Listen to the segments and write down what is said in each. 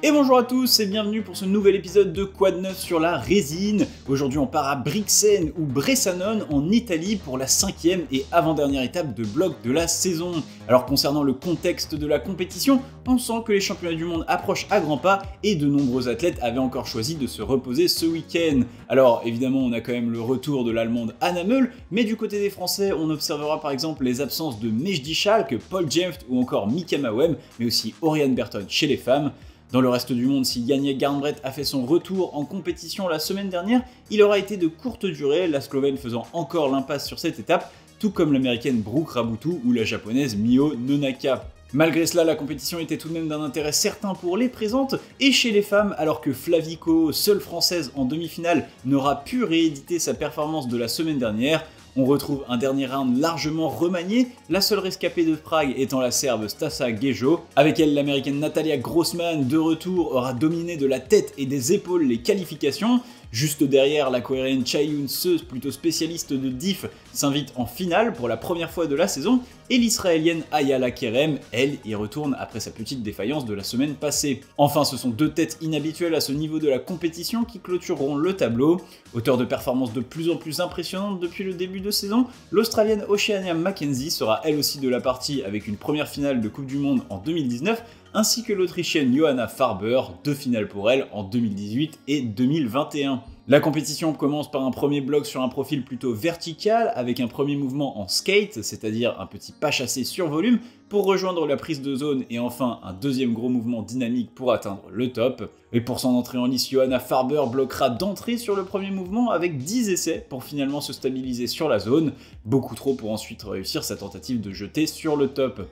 Et bonjour à tous et bienvenue pour ce nouvel épisode de Quad 9 sur la résine. Aujourd'hui on part à Brixen ou Bressanone en Italie pour la 5e et avant-dernière étape de bloc de la saison. Alors concernant le contexte de la compétition, on sent que les championnats du monde approchent à grands pas et de nombreux athlètes avaient encore choisi de se reposer ce week-end. Alors évidemment on a quand même le retour de l'allemande Anna Meul, mais du côté des Français on observera par exemple les absences de Mejdi Schalk, Paul Jemft ou encore Mika Mawem, mais aussi Oriane Berton chez les femmes. Dans le reste du monde, si Janiek Garnbret a fait son retour en compétition la semaine dernière, il aura été de courte durée, la Slovène faisant encore l'impasse sur cette étape, tout comme l'américaine Brooke Raboutou ou la japonaise Mio Nonaka. Malgré cela, la compétition était tout de même d'un intérêt certain pour les présentes, et chez les femmes, alors que Flavie Coho, seule française en demi-finale, n'aura pu rééditer sa performance de la semaine dernière, on retrouve un dernier round largement remanié, la seule rescapée de Prague étant la Serbe Stasa Gejo. Avec elle, l'américaine Natalia Grossman, de retour, aura dominé de la tête et des épaules les qualifications. Juste derrière, la coréenne Chae-Yoon Seo, plutôt spécialiste de diff, s'invite en finale pour la première fois de la saison, et l'israélienne Ayala Kerem, elle, y retourne après sa petite défaillance de la semaine passée. Enfin, ce sont deux têtes inhabituelles à ce niveau de la compétition qui clôtureront le tableau. Auteur de performances de plus en plus impressionnantes depuis le début de saison, l'Australienne Oceania Mackenzie sera elle aussi de la partie avec une première finale de Coupe du Monde en 2019, ainsi que l'Autrichienne Johanna Farber, deux finales pour elle en 2018 et 2021. La compétition commence par un premier bloc sur un profil plutôt vertical, avec un premier mouvement en skate, c'est-à-dire un petit pas chassé sur volume, pour rejoindre la prise de zone, et enfin un deuxième gros mouvement dynamique pour atteindre le top. Et pour son entrée en lice, Johanna Farber bloquera d'entrée sur le premier mouvement avec 10 essais pour finalement se stabiliser sur la zone, beaucoup trop pour ensuite réussir sa tentative de jeter sur le top.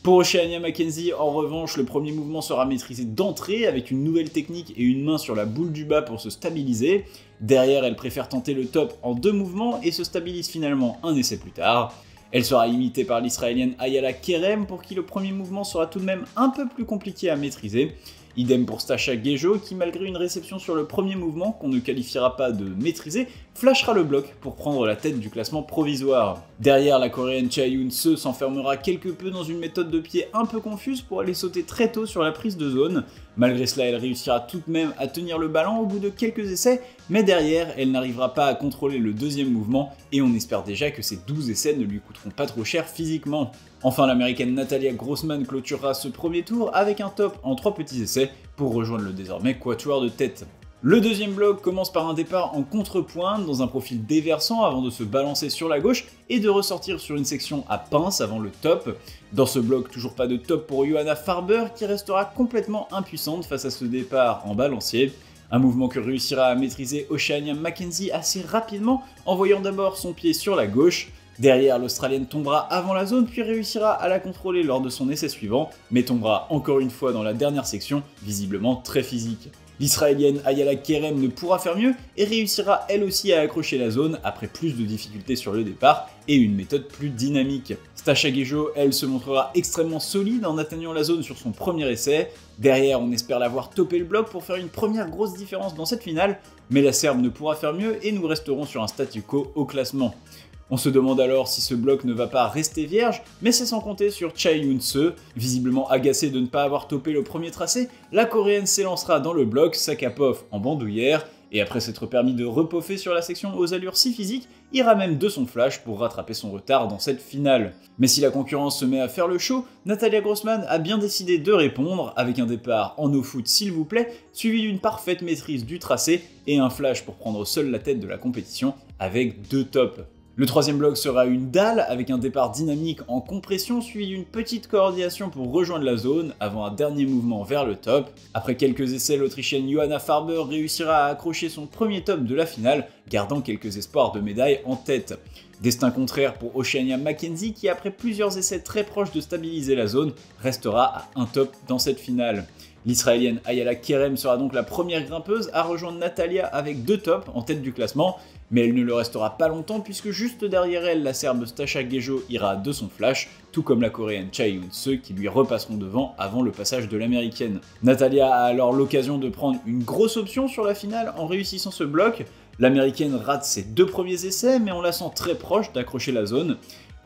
Pour Oceania Mackenzie, en revanche, le premier mouvement sera maîtrisé d'entrée avec une nouvelle technique et une main sur la boule du bas pour se stabiliser. Derrière, elle préfère tenter le top en deux mouvements et se stabilise finalement un essai plus tard. Elle sera imitée par l'israélienne Ayala Kerem pour qui le premier mouvement sera tout de même un peu plus compliqué à maîtriser. Idem pour Stasa Gejo qui, malgré une réception sur le premier mouvement qu'on ne qualifiera pas de maîtrisé, flashera le bloc pour prendre la tête du classement provisoire. Derrière, la coréenne Chae-Yoon Seo s'enfermera quelque peu dans une méthode de pied un peu confuse pour aller sauter très tôt sur la prise de zone. Malgré cela, elle réussira tout de même à tenir le ballon au bout de quelques essais, mais derrière, elle n'arrivera pas à contrôler le deuxième mouvement et on espère déjà que ces 12 essais ne lui coûteront pas trop cher physiquement. Enfin, l'américaine Natalia Grossman clôturera ce premier tour avec un top en 3 petits essais pour rejoindre le désormais quatuor de tête. Le deuxième bloc commence par un départ en contrepointe dans un profil déversant avant de se balancer sur la gauche et de ressortir sur une section à pince avant le top. Dans ce bloc, toujours pas de top pour Johanna Farber qui restera complètement impuissante face à ce départ en balancier. Un mouvement que réussira à maîtriser Oceania Mackenzie assez rapidement en voyant d'abord son pied sur la gauche. Derrière, l'Australienne tombera avant la zone puis réussira à la contrôler lors de son essai suivant, mais tombera encore une fois dans la dernière section, visiblement très physique. L'Israélienne Ayala Kerem ne pourra faire mieux et réussira elle aussi à accrocher la zone après plus de difficultés sur le départ et une méthode plus dynamique. Stasa Gejo, elle, se montrera extrêmement solide en atteignant la zone sur son premier essai. Derrière, on espère l'avoir topé le bloc pour faire une première grosse différence dans cette finale, mais la Serbe ne pourra faire mieux et nous resterons sur un statu quo au classement. On se demande alors si ce bloc ne va pas rester vierge, mais c'est sans compter sur Chae-Yoon Seo. Visiblement agacée de ne pas avoir topé le premier tracé, la coréenne s'élancera dans le bloc, sac à pof en bandoulière, et après s'être permis de repoffer sur la section aux allures si physiques, ira même de son flash pour rattraper son retard dans cette finale. Mais si la concurrence se met à faire le show, Natalia Grossman a bien décidé de répondre avec un départ en no-foot s'il vous plaît, suivi d'une parfaite maîtrise du tracé et un flash pour prendre seule la tête de la compétition avec 2 tops. Le troisième bloc sera une dalle avec un départ dynamique en compression suivi d'une petite coordination pour rejoindre la zone avant un dernier mouvement vers le top. Après quelques essais, l'Autrichienne Johanna Farber réussira à accrocher son premier top de la finale, gardant quelques espoirs de médaille en tête. Destin contraire pour Oceania Mackenzie qui, après plusieurs essais très proches de stabiliser la zone, restera à un top dans cette finale. L'Israélienne Ayala Kerem sera donc la première grimpeuse à rejoindre Natalia avec 2 tops en tête du classement, mais elle ne le restera pas longtemps puisque juste derrière elle, la Serbe Stasa Gejo ira de son flash, tout comme la Coréenne Chae-Yoon Seo qui lui repasseront devant avant le passage de l'Américaine. Natalia a alors l'occasion de prendre une grosse option sur la finale en réussissant ce bloc. L'Américaine rate ses 2 premiers essais mais on la sent très proche d'accrocher la zone.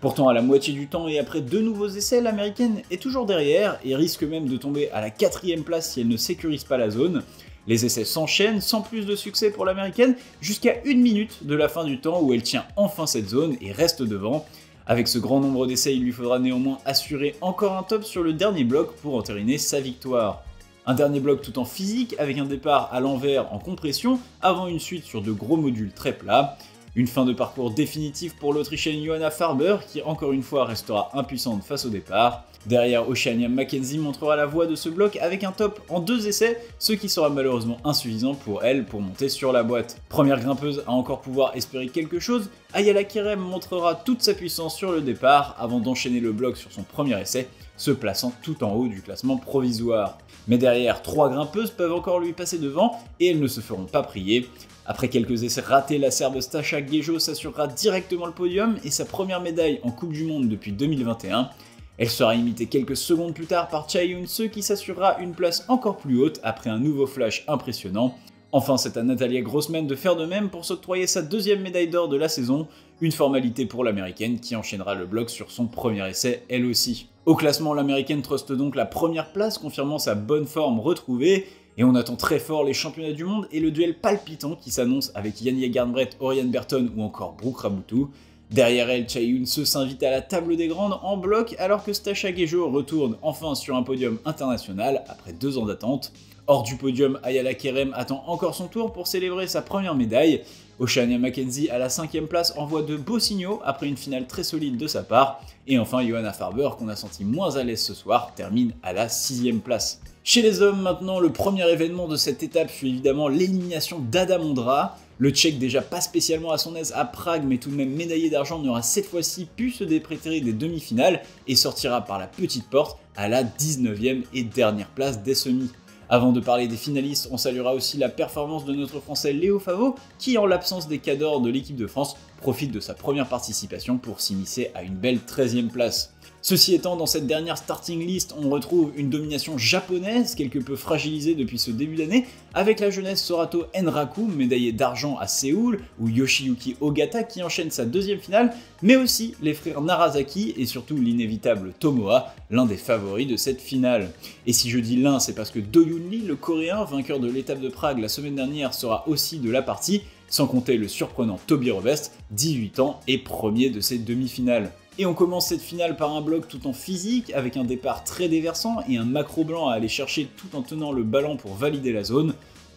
Pourtant, à la moitié du temps et après 2 nouveaux essais, l'américaine est toujours derrière et risque même de tomber à la 4e place si elle ne sécurise pas la zone. Les essais s'enchaînent sans plus de succès pour l'américaine jusqu'à 1 minute de la fin du temps où elle tient enfin cette zone et reste devant. Avec ce grand nombre d'essais, il lui faudra néanmoins assurer encore un top sur le dernier bloc pour entériner sa victoire. Un dernier bloc tout en physique avec un départ à l'envers en compression avant une suite sur de gros modules très plats. Une fin de parcours définitive pour l'Autrichienne Johanna Farber qui encore une fois restera impuissante face au départ. Derrière, Oceania Mackenzie montrera la voie de ce bloc avec un top en 2 essais, ce qui sera malheureusement insuffisant pour elle pour monter sur la boîte. Première grimpeuse à encore pouvoir espérer quelque chose, Ayala Kerem montrera toute sa puissance sur le départ avant d'enchaîner le bloc sur son premier essai, se plaçant tout en haut du classement provisoire. Mais derrière, 3 grimpeuses peuvent encore lui passer devant et elles ne se feront pas prier. Après quelques essais ratés, la Serbe Stacha Gejo s'assurera directement le podium et sa première médaille en Coupe du Monde depuis 2021. Elle sera imitée quelques secondes plus tard par Cha Eun-seo qui s'assurera une place encore plus haute après un nouveau flash impressionnant. Enfin, c'est à Natalia Grossman de faire de même pour s'octroyer sa 2e médaille d'or de la saison, une formalité pour l'américaine qui enchaînera le bloc sur son premier essai elle aussi. Au classement, l'américaine truste donc la première place, confirmant sa bonne forme retrouvée, et on attend très fort les championnats du monde et le duel palpitant qui s'annonce avec Yannick Garnbrett, Oriane Berton ou encore Brooke Raboutou. Derrière elle, Cha Eun-seo s'invite à la table des grandes en bloc alors que Stacha Gejo retourne enfin sur un podium international après 2 ans d'attente. Hors du podium, Ayala Kerem attend encore son tour pour célébrer sa première médaille. Oceania Mackenzie à la 5e place envoie de beaux signaux après une finale très solide de sa part. Et enfin, Johanna Farber, qu'on a senti moins à l'aise ce soir, termine à la 6e place. Chez les hommes maintenant, le premier événement de cette étape fut évidemment l'élimination d'Adam Ondra. Le Tchèque, déjà pas spécialement à son aise à Prague mais tout de même médaillé d'argent, n'aura cette fois-ci pu se déprétérer des demi-finales et sortira par la petite porte à la 19e et dernière place des semis. Avant de parler des finalistes, on saluera aussi la performance de notre Français Léo Favot, qui en l'absence des cadors de l'équipe de France, profite de sa première participation pour s'immiscer à une belle 13e place. Ceci étant, dans cette dernière starting list, on retrouve une domination japonaise, quelque peu fragilisée depuis ce début d'année, avec la jeunesse Sorato Enraku, médaillée d'argent à Séoul, ou Yoshiyuki Ogata qui enchaîne sa 2e finale, mais aussi les frères Narazaki et surtout l'inévitable Tomoa, l'un des favoris de cette finale. Et si je dis l'un, c'est parce que Do Yoon Lee, le coréen, vainqueur de l'étape de Prague la semaine dernière, sera aussi de la partie, sans compter le surprenant Toby Robest, 18 ans et premier de cette demi-finale. Et on commence cette finale par un bloc tout en physique, avec un départ très déversant et un macro blanc à aller chercher tout en tenant le ballon pour valider la zone.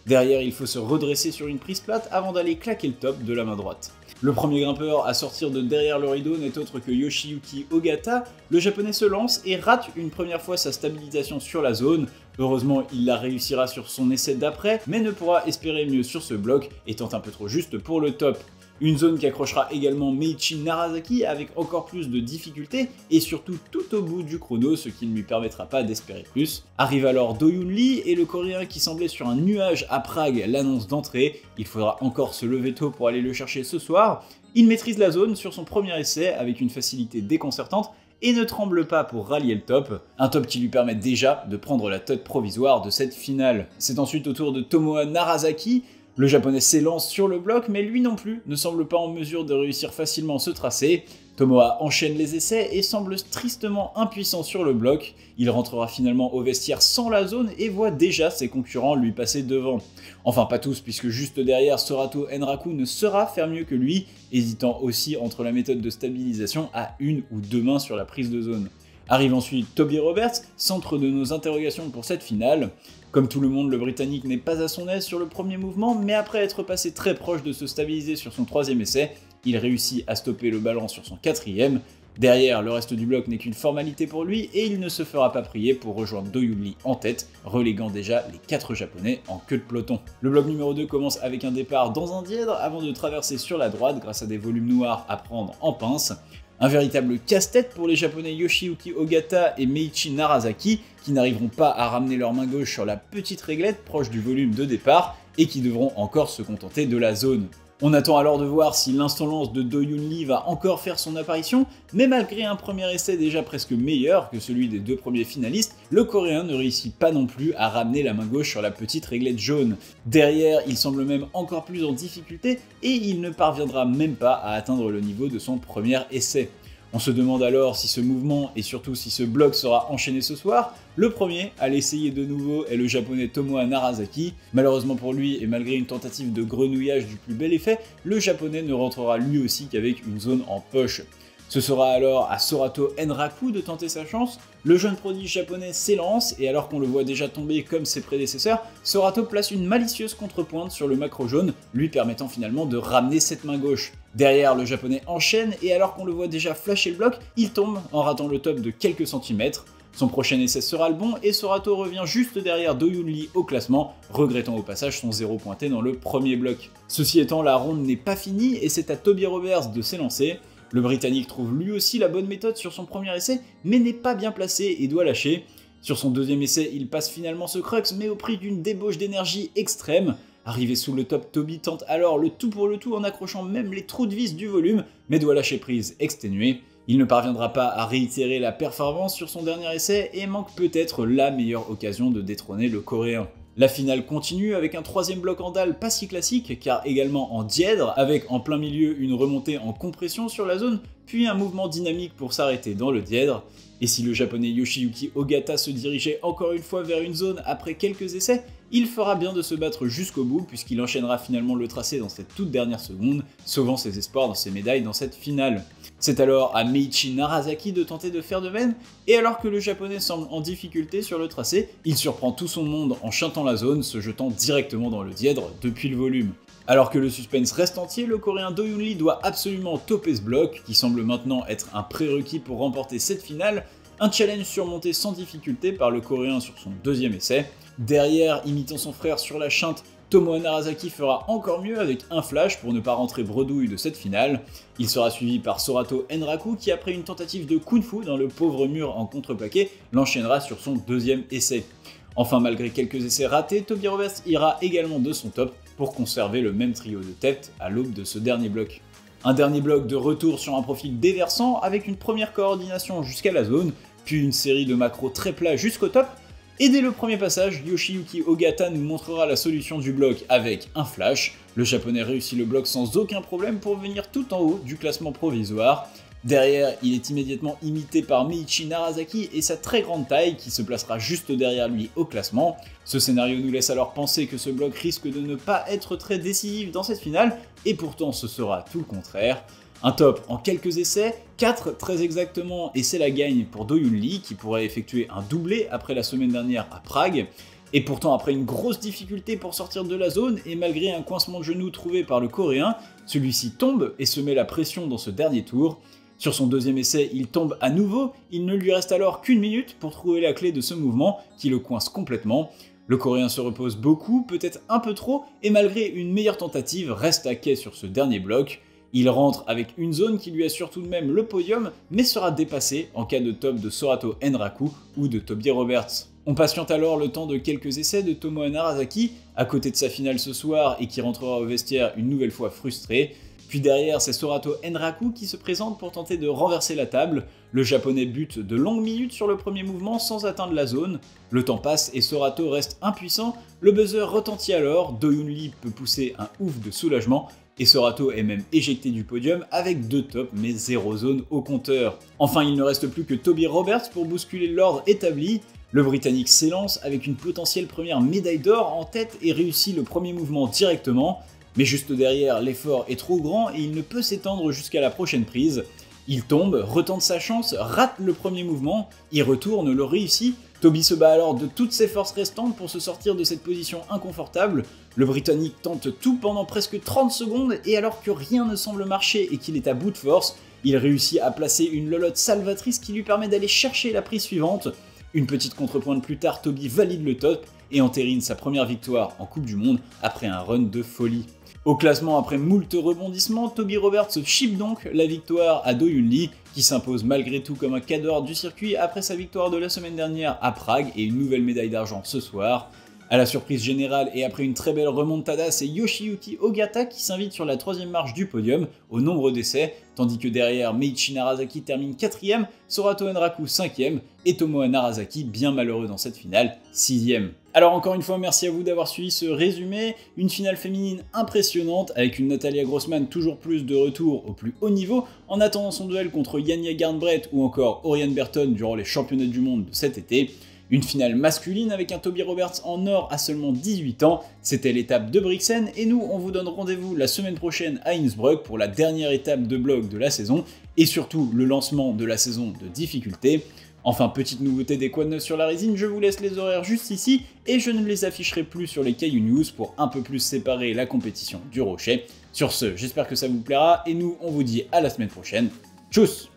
Derrière, il faut se redresser sur une prise plate avant d'aller claquer le top de la main droite. Le premier grimpeur à sortir de derrière le rideau n'est autre que Yoshiyuki Ogata. Le japonais se lance et rate une première fois sa stabilisation sur la zone. Heureusement, il la réussira sur son essai d'après, mais ne pourra espérer mieux sur ce bloc, étant un peu trop juste pour le top. Une zone qui accrochera également Meiichi Narazaki avec encore plus de difficultés et surtout tout au bout du chrono, ce qui ne lui permettra pas d'espérer plus. Arrive alors Do Yoon Lee et le coréen qui semblait sur un nuage à Prague l'annonce d'entrée. Il faudra encore se lever tôt pour aller le chercher ce soir. Il maîtrise la zone sur son premier essai avec une facilité déconcertante et ne tremble pas pour rallier le top, un top qui lui permet déjà de prendre la tête provisoire de cette finale. C'est ensuite au tour de Tomoa Narazaki. Le japonais s'élance sur le bloc, mais lui non plus ne semble pas en mesure de réussir facilement ce tracé. Tomoa enchaîne les essais et semble tristement impuissant sur le bloc. Il rentrera finalement au vestiaire sans la zone et voit déjà ses concurrents lui passer devant. Enfin pas tous, puisque juste derrière, Sorato Enraku ne saura faire mieux que lui, hésitant aussi entre la méthode de stabilisation à 1 ou 2 mains sur la prise de zone. Arrive ensuite Toby Roberts, centre de nos interrogations pour cette finale. Comme tout le monde, le Britannique n'est pas à son aise sur le premier mouvement, mais après être passé très proche de se stabiliser sur son 3e essai, il réussit à stopper le ballon sur son 4e. Derrière, le reste du bloc n'est qu'une formalité pour lui et il ne se fera pas prier pour rejoindre Do Yoon Lee en tête, reléguant déjà les 4 japonais en queue de peloton. Le bloc numéro 2 commence avec un départ dans un dièdre avant de traverser sur la droite grâce à des volumes noirs à prendre en pince. Un véritable casse-tête pour les japonais Yoshiyuki Ogata et Meiichi Narazaki qui n'arriveront pas à ramener leur main gauche sur la petite réglette proche du volume de départ et qui devront encore se contenter de la zone. On attend alors de voir si l'insolence de Do Yoon Lee va encore faire son apparition, mais malgré un premier essai déjà presque meilleur que celui des 2 premiers finalistes, le coréen ne réussit pas non plus à ramener la main gauche sur la petite réglette jaune. Derrière, il semble même encore plus en difficulté et il ne parviendra même pas à atteindre le niveau de son premier essai. On se demande alors si ce mouvement et surtout si ce bloc sera enchaîné ce soir. Le premier à l'essayer de nouveau est le japonais Tomoa Narazaki. Malheureusement pour lui et malgré une tentative de grenouillage du plus bel effet, le japonais ne rentrera lui aussi qu'avec une zone en poche. Ce sera alors à Sorato Enraku de tenter sa chance. Le jeune prodige japonais s'élance et alors qu'on le voit déjà tomber comme ses prédécesseurs, Sorato place une malicieuse contrepointe sur le macro jaune, lui permettant finalement de ramener cette main gauche. Derrière, le japonais enchaîne et alors qu'on le voit déjà flasher le bloc, il tombe en ratant le top de quelques centimètres. Son prochain essai sera le bon et Sorato revient juste derrière Do Yoon Lee au classement, regrettant au passage son 0 pointé dans le premier bloc. Ceci étant, la ronde n'est pas finie et c'est à Toby Roberts de s'élancer. Le Britannique trouve lui aussi la bonne méthode sur son premier essai, mais n'est pas bien placé et doit lâcher. Sur son deuxième essai, il passe finalement ce crux, mais au prix d'une débauche d'énergie extrême. Arrivé sous le top, Toby tente alors le tout pour le tout en accrochant même les trous de vis du volume, mais doit lâcher prise exténué. Il ne parviendra pas à réitérer la performance sur son dernier essai et manque peut-être la meilleure occasion de détrôner le Coréen. La finale continue avec un troisième bloc en dalle pas si classique car également en dièdre avec en plein milieu une remontée en compression sur la zone puis un mouvement dynamique pour s'arrêter dans le dièdre. Et si le japonais Yoshiyuki Ogata se dirigeait encore une fois vers une zone après quelques essais, il fera bien de se battre jusqu'au bout puisqu'il enchaînera finalement le tracé dans cette toute dernière seconde, sauvant ses espoirs dans ses médailles dans cette finale. C'est alors à Meiichi Narazaki de tenter de faire de même, et alors que le japonais semble en difficulté sur le tracé, il surprend tout son monde en chantant la zone, se jetant directement dans le dièdre depuis le volume. Alors que le suspense reste entier, le coréen Do Yoon Lee doit absolument topper ce bloc, qui semble maintenant être un prérequis pour remporter cette finale, un challenge surmonté sans difficulté par le coréen sur son deuxième essai. Derrière, imitant son frère sur la chinte, Tomoa Narazaki fera encore mieux avec un flash pour ne pas rentrer bredouille de cette finale. Il sera suivi par Sorato Enraku qui après une tentative de kung-fu dans le pauvre mur en contreplaqué, l'enchaînera sur son deuxième essai. Enfin, malgré quelques essais ratés, Toby Roberts ira également de son top pour conserver le même trio de tête à l'aube de ce dernier bloc. Un dernier bloc de retour sur un profil déversant avec une première coordination jusqu'à la zone, puis une série de macros très plats jusqu'au top. Et dès le premier passage, Yoshiyuki Ogata nous montrera la solution du bloc avec un flash. Le japonais réussit le bloc sans aucun problème pour venir tout en haut du classement provisoire. Derrière, il est immédiatement imité par Meiichi Narazaki et sa très grande taille qui se placera juste derrière lui au classement. Ce scénario nous laisse alors penser que ce bloc risque de ne pas être très décisif dans cette finale, et pourtant ce sera tout le contraire. Un top en quelques essais, 4 très exactement, et c'est la gagne pour Do Yoon Lee qui pourrait effectuer un doublé après la semaine dernière à Prague. Et pourtant après une grosse difficulté pour sortir de la zone et malgré un coincement de genou trouvé par le coréen, celui-ci tombe et se met la pression dans ce dernier tour. Sur son deuxième essai, il tombe à nouveau, il ne lui reste alors qu'une minute pour trouver la clé de ce mouvement qui le coince complètement. Le coréen se repose beaucoup, peut-être un peu trop, et malgré une meilleure tentative, reste à quai sur ce dernier bloc. Il rentre avec une zone qui lui assure tout de même le podium, mais sera dépassé en cas de top de Sorato Enraku ou de Toby Roberts. On patiente alors le temps de quelques essais de Tomoa Narazaki, à côté de sa finale ce soir et qui rentrera au vestiaire une nouvelle fois frustré. Puis derrière, c'est Sorato Enraku qui se présente pour tenter de renverser la table. Le japonais bute de longues minutes sur le premier mouvement sans atteindre la zone. Le temps passe et Sorato reste impuissant. Le buzzer retentit alors, Do Yoon Lee peut pousser un ouf de soulagement. Et Sorato est même éjecté du podium avec 2 tops mais 0 zone au compteur. Enfin, il ne reste plus que Toby Roberts pour bousculer l'ordre établi. Le Britannique s'élance avec une potentielle première médaille d'or en tête et réussit le premier mouvement directement. Mais juste derrière, l'effort est trop grand et il ne peut s'étendre jusqu'à la prochaine prise. Il tombe, retente sa chance, rate le premier mouvement, y retourne, le réussit. Toby se bat alors de toutes ses forces restantes pour se sortir de cette position inconfortable. Le Britannique tente tout pendant presque 30 secondes et alors que rien ne semble marcher et qu'il est à bout de force, il réussit à placer une lolotte salvatrice qui lui permet d'aller chercher la prise suivante. Une petite contrepointe plus tard, Toby valide le top et entérine sa première victoire en Coupe du Monde après un run de folie. Au classement, après moult rebondissements, Toby Roberts chip donc la victoire à Do Yoon Lee, qui s'impose malgré tout comme un cadre du circuit après sa victoire de la semaine dernière à Prague et une nouvelle médaille d'argent ce soir. À la surprise générale et après une très belle remontada, c'est Yoshiyuki Ogata qui s'invite sur la 3e marche du podium au nombre d'essais, tandis que derrière Meiichi Narasaki termine 4ème, Sorato Enraku 5ème et Tomoa Narasaki, bien malheureux dans cette finale, 6ème. Alors encore une fois, merci à vous d'avoir suivi ce résumé, une finale féminine impressionnante avec une Natalia Grossman toujours plus de retour au plus haut niveau en attendant son duel contre Yania Garnbret ou encore Oriane Berton durant les championnats du monde de cet été. Une finale masculine avec un Toby Roberts en or à seulement 18 ans, c'était l'étape de Brixen et nous on vous donne rendez-vous la semaine prochaine à Innsbruck pour la dernière étape de blog de la saison et surtout le lancement de la saison de difficulté. Enfin, petite nouveauté des Quad 9 sur la résine, je vous laisse les horaires juste ici et je ne les afficherai plus sur les Caillou News pour un peu plus séparer la compétition du rocher. Sur ce, j'espère que ça vous plaira et nous on vous dit à la semaine prochaine. Tchuss!